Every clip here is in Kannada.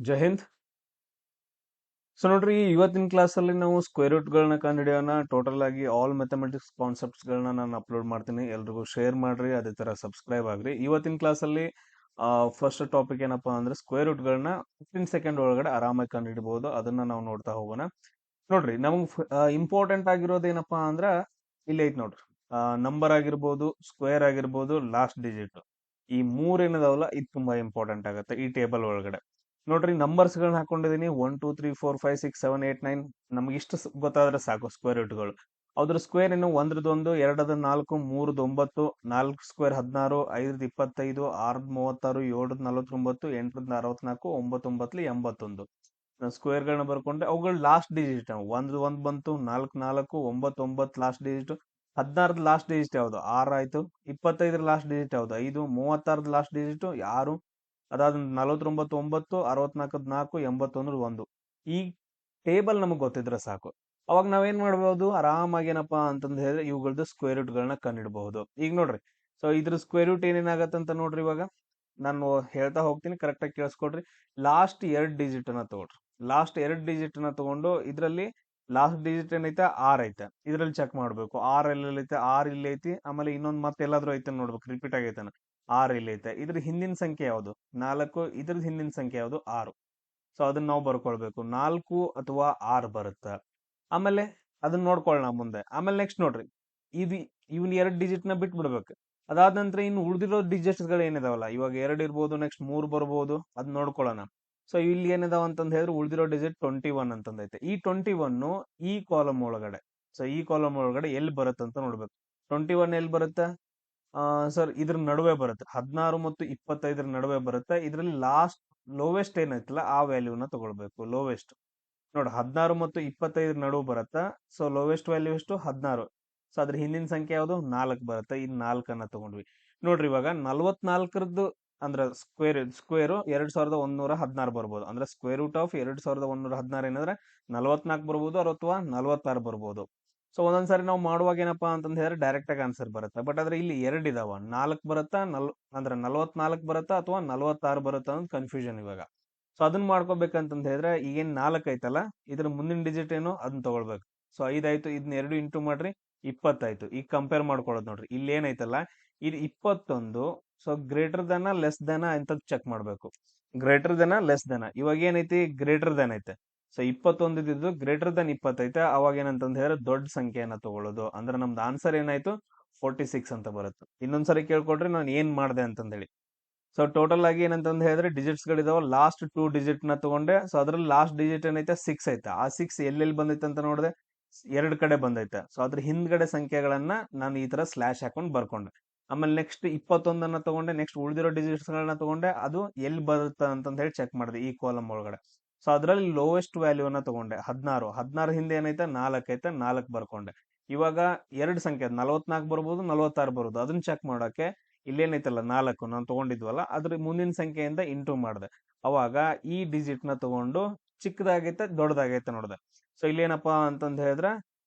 ಜೈ ಹಿಂದ್. ಸೊ ನೋಡ್ರಿ, ಇವತ್ತಿನ ಕ್ಲಾಸಲ್ಲಿ ನಾವು ಸ್ಕ್ವೇರ್ ರೂಟ್ಗಳನ್ನ ಕಂಡುಹಿಡಿಯೋಣ. ಟೋಟಲ್ ಆಗಿ ಆಲ್ ಮ್ಯಾಥಮೆಟಿಕ್ಸ್ ಕಾನ್ಸೆಪ್ಟ್ಸ್ಗಳನ್ನ ನಾನು ಅಪ್ಲೋಡ್ ಮಾಡ್ತೀನಿ. ಎಲ್ರಿಗೂ ಶೇರ್ ಮಾಡ್ರಿ, ಅದೇ ತರ ಸಬ್ಸ್ಕ್ರೈಬ್ ಆಗ್ರಿ. ಇವತ್ತಿನ ಕ್ಲಾಸಲ್ಲಿ ಫಸ್ಟ್ ಟಾಪಿಕ್ ಏನಪ್ಪಾ ಅಂದ್ರೆ ಸ್ಕ್ವೇರ್ ರೂಟ್ಗಳನ್ನ 15 ಸೆಕೆಂಡ್ ಒಳಗಡೆ ಆರಾಮಾಗಿ ಕಂಡುಹಿಡಬಹುದು. ಅದನ್ನ ನಾವು ನೋಡ್ತಾ ಹೋಗೋಣ. ನೋಡ್ರಿ, ನಮಗ್ ಇಂಪಾರ್ಟೆಂಟ್ ಆಗಿರೋದು ಏನಪ್ಪಾ ಅಂದ್ರ ಇಲ್ಲಿ ಐತ್ ನೋಡ್ರಿ. ನಂಬರ್ ಆಗಿರ್ಬೋದು, ಸ್ಕ್ವೇರ್ ಆಗಿರ್ಬೋದು, ಲಾಸ್ಟ್ ಡಿಜಿಟ್, ಈ ಮೂರ್ ಏನದಾವಲ್ಲ ಇದು ತುಂಬಾ ಇಂಪಾರ್ಟೆಂಟ್ ಆಗುತ್ತೆ ಈ ಟೇಬಲ್ ಒಳಗಡೆ. ನೋಡ್ರಿ, ನಂಬರ್ಸ್ ಗಳನ್ನ ಹಾಕೊಂಡಿದೀನಿ 1 2 3 4 5 6 7 8 9. ನಮ್ಗೆ ಇಷ್ಟು ಗೊತ್ತಾದ್ರೆ ಸಾಕು ಸ್ಕ್ವೇರ್ ರೂಟ್ಗಳು. ಅದ್ರ ಸ್ಕ್ವೇರ್ ಏನು, ಒಂದ್ರದೊಂದು, ಎರಡದ 4, ಮೂರದ್ 9, 4 ಸ್ಕ್ವೇರ್ 16, 5 25, 6 36, 7 49, 8 64, 9 9 81. ಸ್ಕ್ವೇರ್ ಗಳನ್ನ ಬರ್ಕೊಂಡೆ ಅವುಗಳು ಲಾಸ್ಟ್ ಡಿಜಿಟ್. ಒಂದ್ ಬಂತು, 4 4, 9 9 ಲಾಸ್ಟ್ ಡಿಜಿಟ್. 16 ಲಾಸ್ಟ್ ಡಿಜಿಟ್ ಯಾವ್ದು, 6 ಆಯ್ತು. 25 ಲಾಸ್ಟ್ ಡಿಜಿಟ್ ಯಾವ್ದು, 5. 36 ಲಾಸ್ಟ್ ಡಿಜಿಟ್ 6. ಅದಾದ 49 9, 64 4, 81 1. ಈ ಟೇಬಲ್ ನಮಗ್ ಗೊತ್ತಿದ್ರೆ ಸಾಕು. ಅವಾಗ ನಾವೇನ್ ಮಾಡ್ಬೋದು, ಆರಾಮಾಗಿ ಏನಪ್ಪಾ ಅಂತಂದ್ ಹೇಳಿದ್ರೆ ಇವುಗಳದ್ದು ಸ್ಕ್ವೇರ್ ರೂಟ್ ಗಳನ್ನ ಕಂಡಿಡಬಹುದು. ಈಗ ನೋಡ್ರಿ, ಸೊ ಇದ್ರ ಸ್ಕ್ವೇರ್ ರೂಟ್ ಏನೇನಾಗತ್ತಂತ ನೋಡ್ರಿ. ಇವಾಗ ನಾನು ಹೇಳ್ತಾ ಹೋಗ್ತೀನಿ, ಕರೆಕ್ಟ್ ಆಗಿ ಕೇಳಿಸ್ಕೊಡ್ರಿ. ಲಾಸ್ಟ್ 2 ಡಿಜಿಟ್ ಅನ್ನ ತಗೊಳ್ರಿ. ಲಾಸ್ಟ್ 2 ಡಿಜಿಟ್ ಅನ್ನ ತಗೊಂಡು ಇದ್ರಲ್ಲಿ ಲಾಸ್ಟ್ ಡಿಜಿಟ್ ಏನೈತೆ, 6 ಐತೆ. ಇದ್ರಲ್ಲಿ ಚೆಕ್ ಮಾಡ್ಬೇಕು 6 ಎಲ್ಲೈತೆ. 6 ಇಲ್ಲಿ ಐತಿ. ಆಮೇಲೆ ಇನ್ನೊಂದ್ ಮತ್ತೆ ಎಲ್ಲಾದ್ರೂ ಐತೆ ನೋಡ್ಬೇಕು, ರಿಪೀಟ್ ಆಗೈತೆ. 6 ಇಲ್ಲಿ ಐತೆ. ಇದ್ರ ಹಿಂದಿನ ಸಂಖ್ಯೆ ಯಾವುದು, 4. ಇದ್ರದ್ ಹಿಂದಿನ ಸಂಖ್ಯೆ ಯಾವುದು, 6. ಸೊ ಅದನ್ನ ನಾವು ಬರ್ಕೊಳ್ಬೇಕು. 4 ಅಥವಾ 6 ಬರುತ್ತೆ. ಆಮೇಲೆ ಅದನ್ನ ನೋಡ್ಕೊಳ್ಳೋಣ ಮುಂದೆ. ಆಮೇಲೆ ನೆಕ್ಸ್ಟ್ ನೋಡ್ರಿ, ಇದು ಇವ್ನ 2 ಡಿಜಿಟ್ ನ ಬಿಟ್ ಬಿಡ್ಬೇಕು. ಅದಾದ ನಂತರ ಇನ್ನು ಉಳಿದಿರೋ ಡಿಜಿಟ್ಸ್ ಗಳು ಏನಿದಾವಲ್ಲ, ಇವಾಗ 2 ಇರ್ಬೋದು, ನೆಕ್ಸ್ಟ್ 3 ಬರ್ಬೋದು, ಅದ್ ನೋಡ್ಕೊಳ್ಳೋಣ. ಸೊ ಇಲ್ಲಿ ಏನಿದಾವ ಅಂತಂದ್ ಹೇಳಿದ್ರೆ ಉಳಿದಿರೋ ಡಿಜಿಟ್ 21 ಅಂತಂದೈತೆ. ಈ 21 ಈ ಕಾಲಮ್ ಒಳಗಡೆ, ಸೊ ಈ ಕಾಲಮ್ ಒಳಗಡೆ ಎಲ್ಲಿ ಬರುತ್ತೆ ಅಂತ ನೋಡ್ಬೇಕು. 21 ಎಲ್ಲಿ ಬರುತ್ತೆ, ಸರ್ ಇದ್ರ ನಡುವೆ ಬರುತ್ತೆ. 16 ಮತ್ತು 25 ನಡುವೆ ಬರುತ್ತೆ. ಇದ್ರಲ್ಲಿ ಲಾಸ್ಟ್ ಲೋವೆಸ್ಟ್ ಏನೈತಲ್ಲ ಆ ವ್ಯಾಲ್ಯೂನ ತಗೊಳ್ಬೇಕು. ಲೋವೆಸ್ಟ್ ನೋಡ್, 16 ಮತ್ತು 25 ನಡುವೆ ಬರುತ್ತಾ. ಸೊ ಲೋವೆಸ್ಟ್ ವ್ಯಾಲ್ಯೂ ಎಷ್ಟು, 16. ಸೊ ಅದ್ರ ಹಿಂದಿನ ಸಂಖ್ಯೆ ಯಾವುದು, 4 ಬರುತ್ತೆ. ಈ 4 ತಗೊಂಡ್ವಿ. ನೋಡ್ರಿ, ಇವಾಗ 44ರದ್ದು ಅಂದ್ರೆ ಸ್ಕ್ವೇರು 2116 ಬರ್ಬೋದು. ಅಂದ್ರೆ ಸ್ಕ್ವೇರ್ ರೂಟ್ ಆಫ್ 2116 ಏನಂದ್ರೆ 44 ಬರ್ಬೋದು, ಅಥವಾ 46 ಬರ್ಬೋದು. ಸೊ ಒಂದೊಂದ್ಸರಿ ನಾವು ಮಾಡುವಾಗ ಏನಪ್ಪಾ ಅಂತಂದ್ ಹೇಳಿದ್ರೆ ಡೈರೆಕ್ಟ್ ಆಗಿ ಆನ್ಸರ್ ಬರುತ್ತೆ. ಬಟ್ ಆದ್ರೆ ಇಲ್ಲಿ 2 ಇದಾವ, 4 ಬರುತ್ತಾ, ಅಂದ್ರೆ 44 ಬರುತ್ತಾ ಅಥವಾ 46 ಬರುತ್ತಾ ಅಂತ ಕನ್ಫ್ಯೂಷನ್ ಇವಾಗ. ಸೊ ಅದನ್ನ ಮಾಡ್ಕೋಬೇಕಂತಂದ್ ಹೇಳಿದ್ರೆ ಈಗೇನ್ 4 ಐತಲ್ಲ, ಇದ್ರ ಮುಂದಿನ ಡಿಜಿಟ್ ಏನು ಅದನ್ನ ತಗೊಳ್ಬೇಕು. ಸೊ 5 ಆಯ್ತು. ಇದನ್ನ 2 ಇಂಟು ಮಾಡ್ರಿ, 20 ಆಯ್ತು. ಈಗ ಕಂಪೇರ್ ಮಾಡ್ಕೊಳ್ಳೋದು ನೋಡ್ರಿ, ಇಲ್ಲಿ ಏನೈತಲ್ಲ ಇದು 21. ಸೊ ಗ್ರೇಟರ್ ದನ ಲೆಸ್ ದನ ಅಂತ ಚೆಕ್ ಮಾಡ್ಬೇಕು. ಗ್ರೇಟರ್ ದನ ಲೆಸ್ ದನ, ಇವಾಗ ಏನೈತಿ, ಗ್ರೇಟರ್ ದನ್ ಐತೆ. ಸೊ 21 ಇದ್ದು ಗ್ರೇಟರ್ ದನ್ 20 ಐತೆ. ಅವಾಗ ಏನಂತಂದ್ ಹೇಳಿದ್ರೆ ದೊಡ್ಡ ಸಂಖ್ಯೆಯನ್ನ ತಗೊಳ್ಳೋದು. ಅಂದ್ರೆ ನಮ್ದು ಆನ್ಸರ್ ಏನಾಯ್ತು, 46 ಅಂತ ಬರುತ್ತೆ. ಇನ್ನೊಂದ್ಸರಿ ಕೇಳ್ಕೊಡ್ರಿ ನಾನು ಏನ್ ಮಾಡ್ದೆ ಅಂತಂದ್ ಹೇಳಿ. ಸೊ ಟೋಟಲ್ ಆಗಿ ಏನಂತಂದ್ ಹೇಳಿದ್ರೆ ಡಿಜಿಟ್ಸ್ ಗಳಿದಾವ. ಲಾಸ್ಟ್ 2 ಡಿಜಿಟ್ ನ ತಗೊಂಡೆ. ಸೊ ಅದ್ರಲ್ಲಿ ಲಾಸ್ಟ್ ಡಿಜಿಟ್ ಏನೈತೆ, 6 ಐತೆ. ಆ 6 ಎಲ್ಲೆಲ್ಲಿ ಬಂದೈತೆ ಅಂತ ನೋಡಿದೆ, 2 ಕಡೆ ಬಂದೈತೆ. ಸೊ ಅದ್ರ ಹಿಂದ್ಗಡೆ ಸಂಖ್ಯೆಗಳನ್ನ ನಾನು ಈ ತರ ಸ್ಲಾಶ್ ಹಾಕೊಂಡು ಬರ್ಕೊಂಡೆ. ಆಮೇಲೆ ನೆಕ್ಸ್ಟ್ 21 ತಗೊಂಡೆ. ನೆಕ್ಸ್ಟ್ ಉಳಿದಿರೋ ಡಿಜಿಟ್ಸ್ ಗಳನ್ನ ತಗೊಂಡೆ. ಅದು ಎಲ್ಲಿ ಬರುತ್ತೆ ಅಂತಂದ್ ಹೇಳಿ ಚೆಕ್ ಮಾಡಿದೆ ಈ ಕಾಲಮ್ ಒಳಗಡೆ. ಸೊ ಅದ್ರಲ್ಲಿ ಲೋವೆಸ್ಟ್ ವ್ಯಾಲ್ಯೂ ಅನ್ನ ತಗೊಂಡೆ, 16. 16 ಹಿಂದೆ ಏನೈತೆ, 4 ಐತೆ. 4 ಬರ್ಕೊಂಡೆ. ಇವಾಗ 2 ಸಂಖ್ಯೆ 44 ಬರ್ಬೋದು, 46 ಬರ್ಬೋದು. ಅದನ್ನ ಚೆಕ್ ಮಾಡೋಕೆ ಇಲ್ಲೇನೈತಲ್ಲ 4 ನಾನು ತಗೊಂಡಿದ್ವಲ್ಲ, ಅದ್ರ ಮುಂದಿನ ಸಂಖ್ಯೆಯಿಂದ ಇಂಟು ಮಾಡಿದೆ. ಅವಾಗ ಈ ಡಿಜಿಟ್ ನ ತಗೊಂಡು ಚಿಕ್ಕದಾಗೈತೆ ದೊಡ್ಡದಾಗೈತೆ ನೋಡಿದೆ. ಸೊ ಇಲ್ಲೇನಪ್ಪಾ ಅಂತಂದ್ ಹೇಳಿದ್ರೆ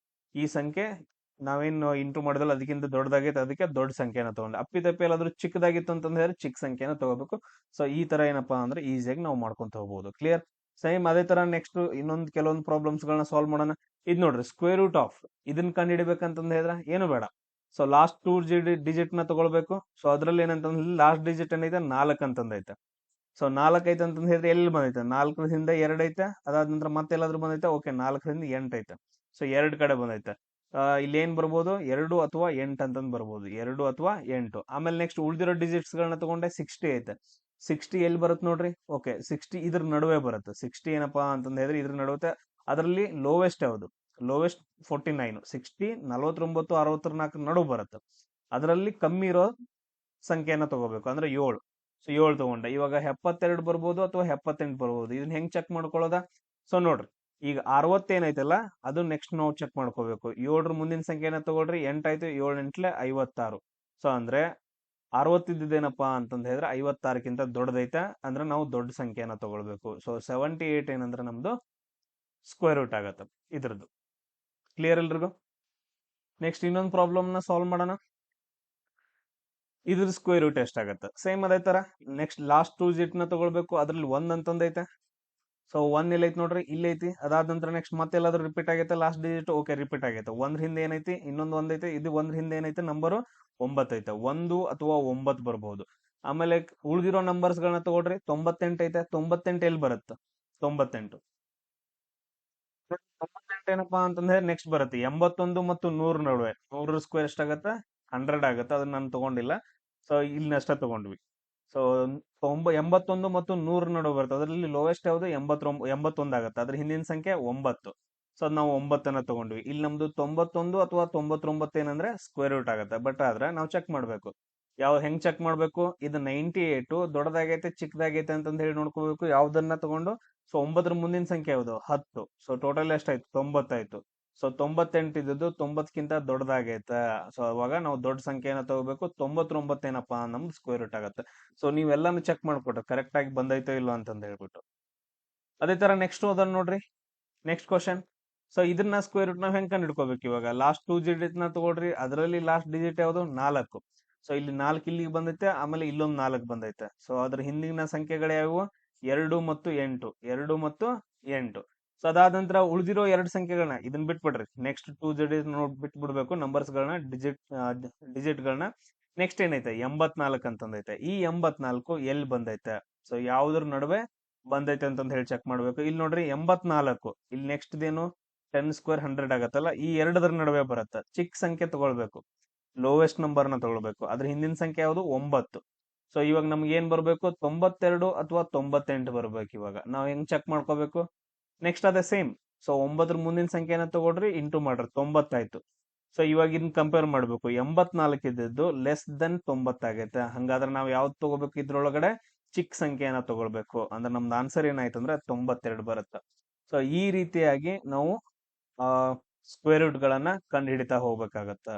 ಈ ಸಂಖ್ಯೆ ನಾವೇನು ಇಂಟು ಮಾಡಿದಲ್ಲ ಅದಕ್ಕಿಂತ ದೊಡ್ಡದಾಗೈತೆ, ಅದಕ್ಕೆ ದೊಡ್ಡ ಸಂಖ್ಯೆನ ತಗೊಂಡೆ. ಅಪ್ಪಿತಪ್ಪಿ ಎಲ್ಲಾದ್ರೂ ಚಿಕ್ಕದಾಗಿತ್ತು ಅಂತಂದ್ ಹೇಳಿದ್ರೆ ಚಿಕ್ಕ ಸಂಖ್ಯೆನ ತಗೋಬೇಕು. ಸೊ ಈ ತರ ಏನಪ್ಪಾ ಅಂದ್ರೆ ಈಸಿಯಾಗಿ ನಾವು ಮಾಡ್ಕೊಂತ ಹೋಗ್ಬೋದು. ಕ್ಲಿಯರ್. ಸೇಮ್ ಅದೇ ತರ ನೆಕ್ಸ್ಟ್ ಇನ್ನೊಂದು ಕೆಲವೊಂದು ಪ್ರಾಬ್ಲಮ್ಸ್ ಗಳನ್ನ ಸಾಲ್ವ್ ಮಾಡೋಣ. ಇದ್ ನೋಡ್ರಿ, ಸ್ಕ್ವೇರ್ ರೂಟ್ ಆಫ್ ಇದನ್ನ ಕಂಡುಹಿಡಿಬೇಕಂತಂದ್ ಹೇಳಿದ್ರೆ ಏನು ಬೇಡ. ಸೊ ಲಾಸ್ಟ್ 2 ಡಿಜಿಟ್ ನ ತಗೊಳ್ಬೇಕು. ಸೊ ಅದ್ರಲ್ಲಿ ಏನಂತಂದ್ರೆ ಲಾಸ್ಟ್ ಡಿಜಿಟ್ ಏನೈತೆ, 4 ಅಂತಂದೈತೆ. ಸೊ 4 ಐತೆ ಅಂತಂದ್ ಹೇಳಿದ್ರೆ ಎಲ್ಲಿ ಬಂದೈತೆ, 4 ಹಿಂದೆ 2 ಐತೆ. ಅದಾದ ನಂತರ ಮತ್ತೆ ಎಲ್ಲಾದ್ರೂ ಬಂದೈತೆ, ಓಕೆ 4 ಹಿಂದೆ 8 ಐತೆ. ಸೊ 2 ಕಡೆ ಬಂದೈತೆ. ಇಲ್ಲಿ ಏನ್ ಬರ್ಬೋದು, 2 ಅಥವಾ 8 ಅಂತಂದ್ ಬರ್ಬೋದು. 2 ಅಥವಾ 8. ಆಮೇಲೆ ನೆಕ್ಸ್ಟ್ ಉಳಿದಿರೋ ಡಿಜಿಟ್ಸ್ ಗಳನ್ನ ತಗೊಂಡೆ, 60 ಐತೆ. 60 ಎಲ್ಲಿ ಬರುತ್ತೆ ನೋಡ್ರಿ, ಓಕೆ 60 ಇದ್ರ ನಡುವೆ ಬರುತ್ತೆ. 60 ಏನಪ್ಪಾ ಅಂತಂದ್ ಹೇಳಿದ್ರೆ ಇದ್ರ ನಡುವೆ. ಅದರಲ್ಲಿ ಲೋವೆಸ್ಟ್ ಯಾವುದು, ಲೋವೆಸ್ಟ್ 49. 60 49 64 ನಡುವೆ ಬರುತ್ತೆ. ಅದರಲ್ಲಿ ಕಮ್ಮಿ ಇರೋ ಸಂಖ್ಯೆಯನ್ನ ತಗೋಬೇಕು, ಅಂದ್ರೆ 7. ಸೊ 7 ತಗೊಂಡೆ. ಇವಾಗ 72 ಬರ್ಬೋದು ಅಥವಾ 78 ಬರ್ಬೋದು. ಇದನ್ನ ಹೆಂಗ್ ಚೆಕ್ ಮಾಡ್ಕೊಳ್ಳೋದ, ಸೊ ನೋಡ್ರಿ, ಈಗ 60 ಏನೈತಲ್ಲ ಅದು ನೆಕ್ಸ್ಟ್ ನಾವು ಚೆಕ್ ಮಾಡ್ಕೋಬೇಕು. 7ರ ಮುಂದಿನ ಸಂಖ್ಯೆನ ತಗೊಳ್ರಿ, 8 ಆಯ್ತು. 7 ಎಂಟ್ಲೆ 56. ಸೊ ಅಂದ್ರೆ 60 ಇದ್ದಿದ್ದೇನಪ್ಪಾ ಅಂತಂದ್ ಹೇಳಿದ್ರೆ 56ಕ್ಕಿಂತ ದೊಡ್ಡದೈತೆ. ಅಂದ್ರೆ ನಾವು ದೊಡ್ಡ ಸಂಖ್ಯೆನ ತಗೊಳ್ಬೇಕು. ಸೊ 78 ಏನಂದ್ರೆ ನಮ್ದು ಸ್ಕ್ವೇರ್ ರೂಟ್ ಆಗತ್ತೆ ಇದ್ರದ್ದು. ಕ್ಲಿಯರ್ ಎಲ್ರಿಗೂ. ನೆಕ್ಸ್ಟ್ ಇನ್ನೊಂದು ಪ್ರಾಬ್ಲಮ್ ನ ಸಾಲ್ವ್ ಮಾಡೋಣ. ಇದ್ರ ಸ್ಕ್ವೇರ್ ರೂಟ್ ಎಷ್ಟಾಗತ್ತೆ, ಸೇಮ್ ಅದೇ ತರ ನೆಕ್ಸ್ಟ್ ಲಾಸ್ಟ್ 2 ಡಿಜಿಟ್ ನ ತಗೊಳ್ಬೇಕು. ಅದ್ರಲ್ಲಿ 1 ಅಂತಂದೈತೆ. ಸೊ 1 ಎಲ್ಲೈತಿ ನೋಡ್ರಿ, ಇಲ್ಲೈತಿ. ಅದಾದ ನಂತರ ನೆಕ್ಸ್ಟ್ ಮತ್ತೆಲ್ಲಾದ್ರೂ ರಿಪೀಟ್ ಆಗೈತೆ ಲಾಸ್ಟ್ ಡಿಜಿಟ್? ಓಕೆ, ರಿಪೀಟ್ ಆಗೈತೆ. ಒಂದ್ರ ಹಿಂದೆ ಏನೈತಿ? ಇನ್ನೊಂದು ಒಂದೈತಿ. ಇದು ಒಂದ್ರ ಹಿಂದೆ ಏನೈತೆ? ನಂಬರ್ 9 ಐತೆ. 1 ಅಥವಾ 9 ಬರ್ಬಹುದು. ಆಮೇಲೆ ಉಳಿದಿರೋ ನಂಬರ್ಸ್ ಗಳನ್ನ ತಗೊಳ್ರಿ. 98 ಐತೆ. 98 ಎಲ್ಲಿ ಬರುತ್ತೆ? 98 98 ಏನಪ್ಪಾ ಅಂತಂದ್ರೆ ನೆಕ್ಸ್ಟ್ ಬರುತ್ತೆ 81 ಮತ್ತು 100 ನಡುವೆ. 100 ಸ್ಕ್ವೇರ್ ಎಷ್ಟಾಗತ್ತೆ? 100 ಆಗತ್ತೆ. ಅದನ್ನ ನಾನು ತಗೊಂಡಿಲ್ಲ, ಸೊ ಇಲ್ಲಿನಷ್ಟ ತಗೊಂಡ್ವಿ. ಸೊ 81 ಮತ್ತು 100 ನಡುವೆ ಬರುತ್ತೆ. ಅದರಲ್ಲಿ ಲೋವೆಸ್ಟ್ ಯಾವುದು? 81 ಆಗತ್ತೆ. ಅದ್ರ ಹಿಂದಿನ ಸಂಖ್ಯೆ 9. ಸೊ ಅದ್ ನಾವು 9 ತಗೊಂಡ್ವಿ. ಇಲ್ಲಿ ನಮ್ದು 91 ಅಥವಾ 99 ಏನಂದ್ರೆ ಸ್ಕ್ವೇರ್ ರೂಟ್ ಆಗತ್ತೆ. ಬಟ್ ಆದ್ರೆ ನಾವು ಚೆಕ್ ಮಾಡ್ಬೇಕು. ಹೆಂಗ್ ಚೆಕ್ ಮಾಡ್ಬೇಕು? ಇದು 98 ದೊಡ್ಡದಾಗೈತೆ ಚಿಕ್ಕದಾಗೈತೆ ಅಂತಂದ್ ಹೇಳಿ ನೋಡ್ಕೋಬೇಕು. ಯಾವ್ದನ್ನ ತಗೊಂಡು, ಸೊ 9 ಮುಂದಿನ ಸಂಖ್ಯೆ ಯಾವುದು? 10. ಸೊ ಟೋಟಲ್ ಎಷ್ಟಾಯ್ತು? 90 ಆಯ್ತು. ಸೊ 98 ಇದ್ದದ್ದು 90ಕ್ಕಿಂತ ದೊಡ್ಡದಾಗೈತೆ. ಸೊ ಅವಾಗ ನಾವು ದೊಡ್ಡ ಸಂಖ್ಯೆನ ತಗೋಬೇಕು. 99 ಏನಪ್ಪಾ? ನಮ್ದು ಸ್ಕ್ವೇರ್ ರೂಟ್ ಆಗತ್ತೆ. ಸೊ ನೀವೆಲ್ಲಾನು ಚೆಕ್ ಮಾಡ್ಕೊಟ್ರೆ ಕರೆಕ್ಟ್ ಆಗಿ ಬಂದೈತೋ ಇಲ್ಲೋ ಅಂತಂದ್ ಹೇಳ್ಬಿಟ್ಟು. ಅದೇ ತರ ನೆಕ್ಸ್ಟ್ ಓದೋಣ ನೋಡ್ರಿ. Next question. ಸೊ ಇದನ್ನ ಸ್ಕ್ವೇರ್ ರೂಟ್ ನಾವ್ ಹೆಂಗ್ ಕಂಡು ಹಿಡ್ಕೋಬೇಕು? ಇವಾಗ ಲಾಸ್ಟ್ 2 ಡಿಜಿಟ್ ನ ತಗೊಳ್ರಿ. ಅದರಲ್ಲಿ ಲಾಸ್ಟ್ ಡಿಜಿಟ್ ಯಾವುದು? 4. ಸೊ ಇಲ್ಲಿ 4 ಇಲ್ಲಿಗೆ ಬಂದೈತೆ, ಆಮೇಲೆ ಇಲ್ಲೊಂದು 4 ಬಂದೈತೆ. ಸೊ ಅದ್ರ ಹಿಂದಿನ ಸಂಖ್ಯೆಗಳು ಯಾವುವು? 2 ಮತ್ತು 8. 2 ಮತ್ತು 8. ಸೊ ಅದಾದ ನಂತರ ಉಳಿದಿರೋ 2 ಸಂಖ್ಯೆಗಳನ್ನ ಇದನ್ನ ಬಿಟ್ಬಿಡ್ರಿ. ನೆಕ್ಸ್ಟ್ 2 ಡಿಜಿಟ್ ಬಿಟ್ಬಿಡ್ಬೇಕು. ನಂಬರ್ಸ್ ಗಳನ್ನ ಡಿಜಿಟ್ ಗಳನ್ನ. ನೆಕ್ಸ್ಟ್ ಏನೈತೆ? 84 ಅಂತಂದೈತೆ. ಈ 84 ಎಲ್ಲಿ ಬಂದೈತೆ? ಸೊ ಯಾವ್ದ್ರ ನಡುವೆ ಬಂದೈತೆ ಅಂತಂದ್ ಹೇಳಿ ಚೆಕ್ ಮಾಡ್ಬೇಕು. ಇಲ್ಲಿ ನೋಡ್ರಿ 84. ಇಲ್ಲಿ ನೆಕ್ಸ್ಟ್ ಏನು? 10 ಸ್ಕ್ವೇರ್ 100 ಆಗತ್ತಲ್ಲ. ಈ ಎರಡದ್ರ ನಡುವೆ ಬರುತ್ತೆ. ಚಿಕ್ಕ ಸಂಖ್ಯೆ ತಗೊಳ್ಬೇಕು. ಲೋವೆಸ್ಟ್ ನಂಬರ್ ನ ತಗೊಳ್ಬೇಕು. ಅದ್ರ ಹಿಂದಿನ ಸಂಖ್ಯೆ ಯಾವುದು? 9. ಸೊ ಇವಾಗ ನಮ್ಗೆ ಏನ್ ಬರ್ಬೇಕು? 92 ಅಥವಾ 98 ಬರ್ಬೇಕು. ಇವಾಗ ನಾವ್ ಹೆಂಗ್ ಚೆಕ್ ಮಾಡ್ಕೋಬೇಕು? ನೆಕ್ಸ್ಟ್ ಅದೇ ಸೇಮ್. ಸೊ 9 ಮುಂದಿನ ಸಂಖ್ಯೆನ ತಗೊಳ್ರಿ, ಇಂಟು ಮಾಡ್ರಿ. 90 ಆಯ್ತು. ಸೊ ಇವಾಗ ಇದನ್ನ ಕಂಪೇರ್ ಮಾಡ್ಬೇಕು. 84 ಇದ್ದದ್ದು ಲೆಸ್ ದೆನ್ 90 ಆಗೈತೆ. ಹಂಗಾದ್ರೆ ನಾವ್ ಯಾವ್ದು ತಗೋಬೇಕು? ಇದ್ರೊಳಗಡೆ ಚಿಕ್ಕ ಸಂಖ್ಯೆಯನ್ನ ತಗೊಳ್ಬೇಕು. ಅಂದ್ರೆ ನಮ್ದು ಆನ್ಸರ್ ಏನಾಯ್ತು ಅಂದ್ರೆ 92 ಬರುತ್ತೆ. ಸೊ ಈ ರೀತಿಯಾಗಿ ನಾವು ಸ್ಕ್ವೇರ್ ರೂಟ್ ಗಳನ್ನ ಕಂಡು ಹಿಡಿತಾ ಹೋಗ್ಬೇಕಾಗತ್ತ.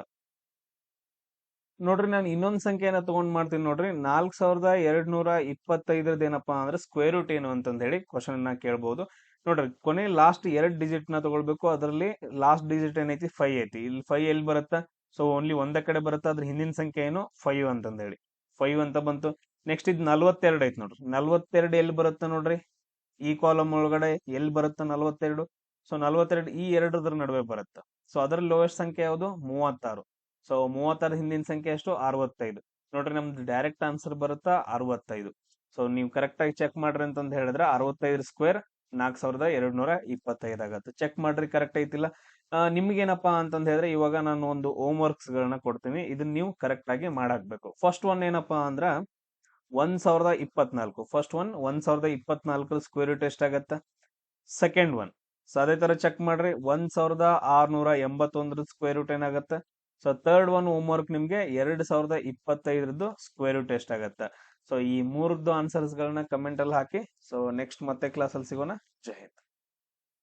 ನೋಡ್ರಿ, ನಾನು ಇನ್ನೊಂದ್ ಸಂಖ್ಯೆನ ತಗೊಂಡ್ ಮಾಡ್ತೀನಿ ನೋಡ್ರಿ. 4225 ಏನಪ್ಪಾ ಅಂದ್ರೆ ಸ್ಕ್ವೇರ್ ರೂಟ್ ಏನು ಅಂತಂದ್ ಹೇಳಿ ಕ್ವಶನ್ ನ ಕೇಳ್ಬಹುದು. ನೋಡ್ರಿ, ಕೊನೆ ಲಾಸ್ಟ್ 2 ಡಿಜಿಟ್ ನ ತಗೊಳ್ಬೇಕು. ಅದರಲ್ಲಿ ಲಾಸ್ಟ್ ಡಿಜಿಟ್ ಏನೈತಿ? 5 ಐತಿ. ಇಲ್ಲಿ 5 ಎಲ್ಲಿ ಬರುತ್ತಾ? ಸೊ ಓನ್ಲಿ ಒಂದೇ ಕಡೆ ಬರುತ್ತಾ. ಅದ್ರ ಹಿಂದಿನ ಸಂಖ್ಯೆ ಏನು? 5 ಅಂತಂದ್ ಹೇಳಿ 5 ಅಂತ ಬಂತು. ನೆಕ್ಸ್ಟ್ ಇದು 42 ಐತಿ ನೋಡ್ರಿ. 42 ಎಲ್ಲಿ ಬರುತ್ತಾ ನೋಡ್ರಿ? ಈ ಕಾಲಮ್ ಒಳಗಡೆ ಎಲ್ಲಿ ಬರುತ್ತಾ 42? ಸೊ 42 ಈ ಎರಡರ ನಡುವೆ ಬರುತ್ತೆ. ಸೊ ಅದರ ಲೋಯೆಸ್ಟ್ ಸಂಖ್ಯೆ ಯಾವುದು? 36. ಸೊ 36 ಹಿಂದಿನ ಸಂಖ್ಯೆ ಎಷ್ಟು? 65. ನೋಡ್ರಿ, ನಮ್ದು ಡೈರೆಕ್ಟ್ ಆನ್ಸರ್ ಬರುತ್ತಾ? 65. ಸೊ ನೀವು ಕರೆಕ್ಟ್ ಆಗಿ ಚೆಕ್ ಮಾಡ್ರಿ ಅಂತಂದ್ ಹೇಳಿದ್ರೆ 65 ಸ್ಕ್ವೇರ್ 4225 ಆಗತ್ತೆ. ಚೆಕ್ ಮಾಡ್ರಿ ಕರೆಕ್ಟ್ ಐತಿಲ್ಲ. ನಿಮ್ಗೇನಪ್ಪಾ ಅಂತಂದ್ ಹೇಳಿದ್ರೆ ಇವಾಗ ನಾನು ಒಂದು ಹೋಮ್ ವರ್ಕ್ಸ್ ಗಳನ್ನ ಕೊಡ್ತೀನಿ. ಇದನ್ನ ನೀವು ಕರೆಕ್ಟ್ ಆಗಿ ಮಾಡಾಕ್ಬೇಕು. ಫಸ್ಟ್ ಒನ್ ಏನಪ್ಪಾ ಅಂದ್ರ 1024. ಫಸ್ಟ್ ಒನ್ 1024 ಸ್ಕ್ವೇರ್ ರೂಟ್ ಎಷ್ಟಾಗತ್ತ? Second one. ಸೊ ಅದೇ ತರ ಚೆಕ್ ಮಾಡ್ರಿ. 1681 ಸ್ಕ್ವೇರ್ ರೂಟ್ ಏನಾಗತ್ತೆ? So third one home work ನಿಮ್ಗೆ 2025 ಸ್ಕ್ವೇರ್ ರೂಟ್ ಎಷ್ಟಾಗತ್ತೆ? ಸೊ ಈ ಮೂರದ್ದು ಆನ್ಸರ್ಸ್ ಗಳನ್ನ ಕಮೆಂಟ್ ಅಲ್ಲಿ ಹಾಕಿ. ಸೊ ನೆಕ್ಸ್ಟ್ ಮತ್ತೆ ಕ್ಲಾಸ್ ಅಲ್ಲಿ ಸಿಗೋಣ. ಜೈ ಹಿಂದ್.